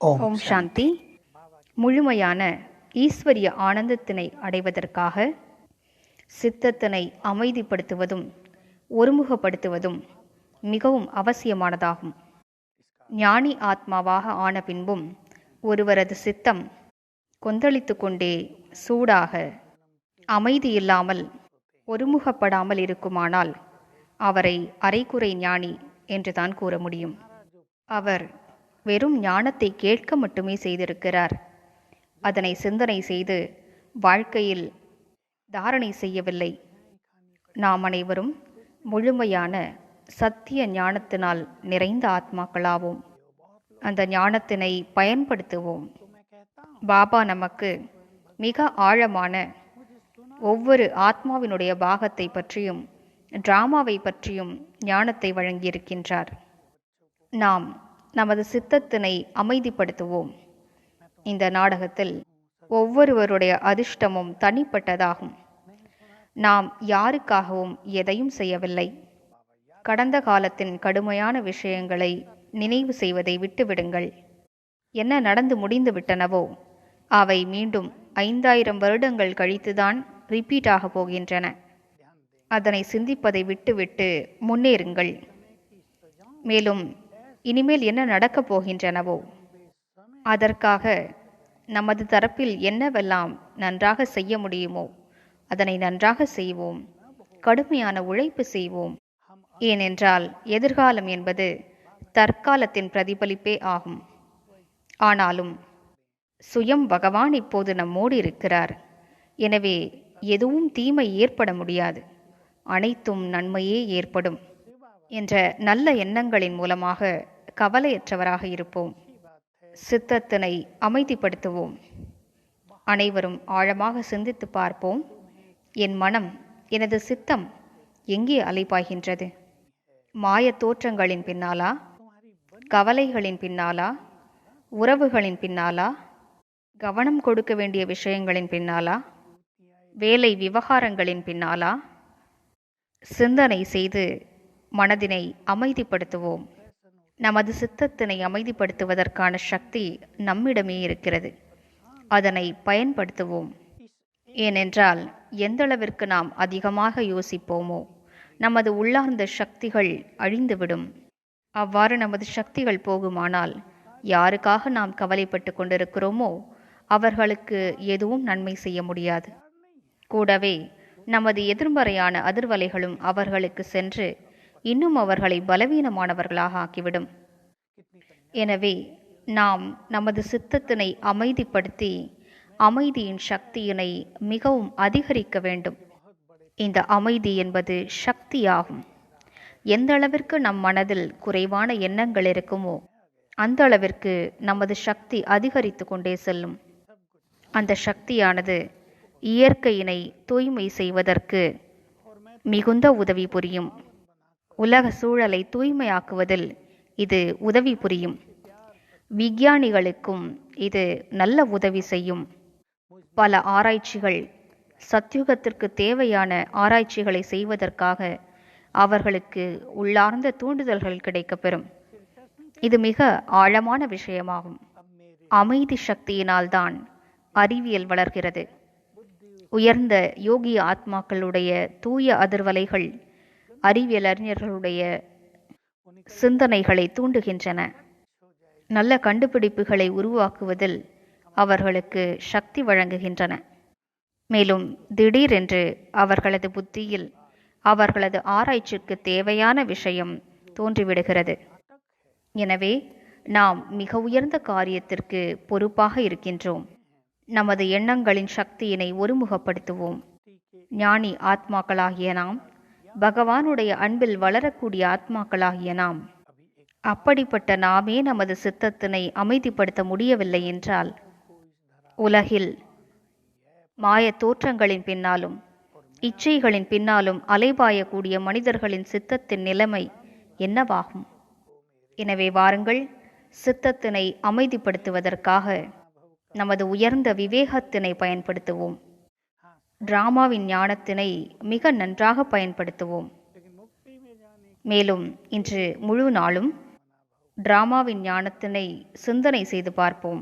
ஓம் ஓம் சாந்தி. சாந்தி. முழுமையான ஈஸ்வரிய ஆனந்தத்தினை அடைவதற்காக சித்தத்தினை அமைதிப்படுத்துவதும் ஒருமுகப்படுத்துவதும் மிகவும் அவசியமானதாகும். ஞானி ஆத்மாவாக ஆன பின்பும் ஒருவரது சித்தம் கொந்தளித்து கொண்டே சூடாக அமைதி இல்லாமல் ஒருமுகப்படாமல் இருக்குமானால் அவரை அரைகுறை ஞானி என்றுதான் கூற முடியும். அவர் வெறும் ஞானத்தை கேட்க மட்டுமே செய்திருக்கிறார். அதனை சிந்தனை செய்து வாழ்க்கையில் தாரணை செய்யவில்லை. நாம் அனைவரும் முழுமையான சத்திய ஞானத்தினால் நிறைந்த ஆத்மாக்களாவோம். அந்த ஞானத்தினை பயன்படுத்துவோம். பாபா நமக்கு மிக ஆழமான ஒவ்வொரு ஆத்மாவினுடைய பாகத்தை பற்றியும் டிராமாவை பற்றியும் ஞானத்தை வழங்கியிருக்கின்றார். நாம் நமது சித்தத்தினை அமைதிப்படுத்துவோம். இந்த நாடகத்தில் ஒவ்வொருவருடைய அதிர்ஷ்டமும் தனிப்பட்டதாகும். நாம் யாருக்காகவும் எதையும் செய்யவில்லை. கடந்த காலத்தின் கடுமையான விஷயங்களை நினைவு செய்வதை விட்டுவிடுங்கள். என்ன நடந்து முடிந்து விட்டனவோ அவை மீண்டும் 5000 வருடங்கள் கழித்துதான் ரிப்பீட் ஆக போகின்றன. அதனை சிந்திப்பதை விட்டுவிட்டு முன்னேறுங்கள். மேலும் இனிமேல் என்ன நடக்கப் போகின்றனவோ அதற்காக நமது தரப்பில் என்னவெல்லாம் நன்றாக செய்ய முடியுமோ அதனை நன்றாக செய்வோம். கடுமையான உழைப்பு செய்வோம். ஏனென்றால் எதிர்காலம் என்பது தற்காலத்தின் பிரதிபலிப்பே ஆகும். ஆனாலும் சுயம் பகவான் இப்போது நம்மோடு இருக்கிறார். எனவே எதுவும் தீமை ஏற்பட முடியாது, அனைத்தும் நன்மையே ஏற்படும் என்ற நல்ல எண்ணங்களின் மூலமாக கவலையற்றவராக இருப்போம். சித்தத்தினை அமைதிப்படுத்துவோம். அனைவரும் ஆழமாக சிந்தித்து பார்ப்போம். என் மனம், எனது சித்தம் எங்கே அலைபாய்கின்றது? மாய தோற்றங்களின் பின்னாலா? கவலைகளின் பின்னாலா? உறவுகளின் பின்னாலா? கவனம் கொடுக்க வேண்டிய விஷயங்களின் பின்னாலா? வேலை விவகாரங்களின் பின்னாலா? சிந்தனை செய்து மனதினை அமைதிப்படுத்துவோம். நமது சித்தத்தினை அமைதிப்படுத்துவதற்கான சக்தி நம்மிடமே இருக்கிறது. அதனை பயன்படுத்துவோம். ஏனென்றால் எந்தளவிற்கு நாம் அதிகமாக யோசிப்போமோ நமது உள்ளார்ந்த சக்திகள் அழிந்துவிடும். அவ்வாறு நமது சக்திகள் போகுமானால் யாருக்காக நாம் கவலைப்பட்டு கொண்டிருக்கிறோமோ அவர்களுக்கு எதுவும் நன்மை செய்ய முடியாது. கூடவே நமது எதிர்மறையான அதிர்வலைகளும் அவர்களுக்கு சென்று இன்னும் அவர்களை பலவீனமானவர்களாக ஆக்கிவிடும். எனவே நாம் நமது சித்தத்தினை அமைதிப்படுத்தி அமைதியின் சக்தியினை மிகவும் அதிகரிக்க வேண்டும். இந்த அமைதி என்பது சக்தியாகும். எந்த அளவிற்கு நம் மனதில் குறைவான எண்ணங்கள் இருக்குமோ அந்த அளவிற்கு நமது சக்தி அதிகரித்து கொண்டே செல்லும். அந்த சக்தியானது இயற்கையினை தூய்மை செய்வதற்கு மிகுந்த உதவி புரியும். உலக சூழலை தூய்மையாக்குவதில் இது உதவி புரியும். விஞ்ஞானிகளுக்கும் இது நல்ல உதவி செய்யும். பல ஆராய்ச்சிகள் சத்யுகத்திற்கு தேவையான ஆராய்ச்சிகளை செய்வதற்காக அவர்களுக்கு உள்ளார்ந்த தூண்டுதல்கள் கிடைக்கப்பெறும். இது மிக ஆழமான விஷயமாகும். அமைதி சக்தியினால்தான் அறிவியல் வளர்கிறது. உயர்ந்த யோகி ஆத்மாக்களுடைய தூய அதிர்வலைகள் அறிவியல் அறிஞர்களுடைய சிந்தனைகளை தூண்டுகின்றன. நல்ல கண்டுபிடிப்புகளை உருவாக்குவதில் அவர்களுக்கு சக்தி வழங்குகின்றன. மேலும் திடீரென்று அவர்களது புத்தியில் அவர்களது ஆராய்ச்சிக்கு தேவையான விஷயம் தோன்றிவிடுகிறது. எனவே நாம் மிக உயர்ந்த காரியத்திற்கு பொறுப்பாக இருக்கின்றோம். நமது எண்ணங்களின் சக்தியினை ஒருமுகப்படுத்துவோம். ஞானி ஆத்மாக்களாகிய நாம், பகவானுடைய அன்பில் வளரக்கூடிய ஆத்மாக்களாகிய நாம், அப்படிப்பட்ட நாமே நமது சித்தத்தினை அமைதிப்படுத்த முடியவில்லை என்றால் உலகில் மாய தோற்றங்களின் பின்னாலும் இச்சைகளின் பின்னாலும் அலைபாயக்கூடிய மனிதர்களின் சித்தத்தின் நிலைமை என்னவாகும்? எனவே வாருங்கள், சித்தத்தினை அமைதிப்படுத்துவதற்காக நமது உயர்ந்த விவேகத்தினை பயன்படுத்துவோம். டிராமாவின் ஞானத்தினை மிக நன்றாக பயன்படுத்துவோம். மேலும் இன்று முழு நாளும் டிராமாவின் ஞானத்தினை சிந்தனை செய்து பார்ப்போம்.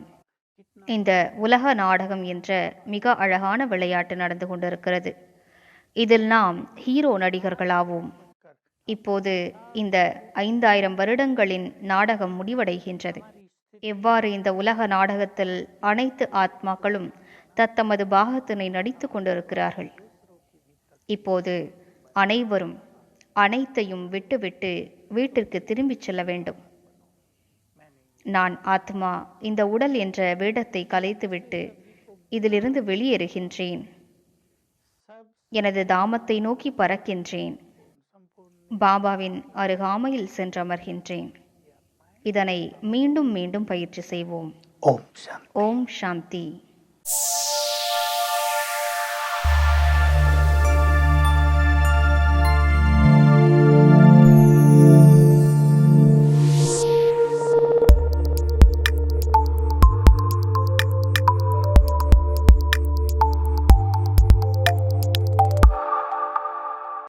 இந்த உலக நாடகம் என்ற மிக அழகான விளையாட்டு நடந்து கொண்டிருக்கிறது. இதில் நாம் ஹீரோ நடிகர்களாவோம். இப்போது இந்த 5000 வருடங்களின் நாடகம் முடிவடைகின்றது. எவ்வாறு இந்த உலக நாடகத்தில் அனைத்து ஆத்மாக்களும் தத்தமது பாகத்தினை நடித்து கொண்டிருக்கிறார்கள். இப்போது அனைவரும் அனைத்தையும் விட்டுவிட்டு வீட்டிற்கு திரும்பிச் செல்ல வேண்டும். நான் ஆத்மா இந்த உடல் என்ற வேடத்தை கலைத்துவிட்டு இதிலிருந்து வெளியேறுகின்றேன். எனது தாமத்தை நோக்கி பறக்கின்றேன். பாபாவின் அருகாமையில் சென்றமர்கின்றேன். இதனை மீண்டும் மீண்டும் பயிற்சி செய்வோம். ஓம் சாந்தி.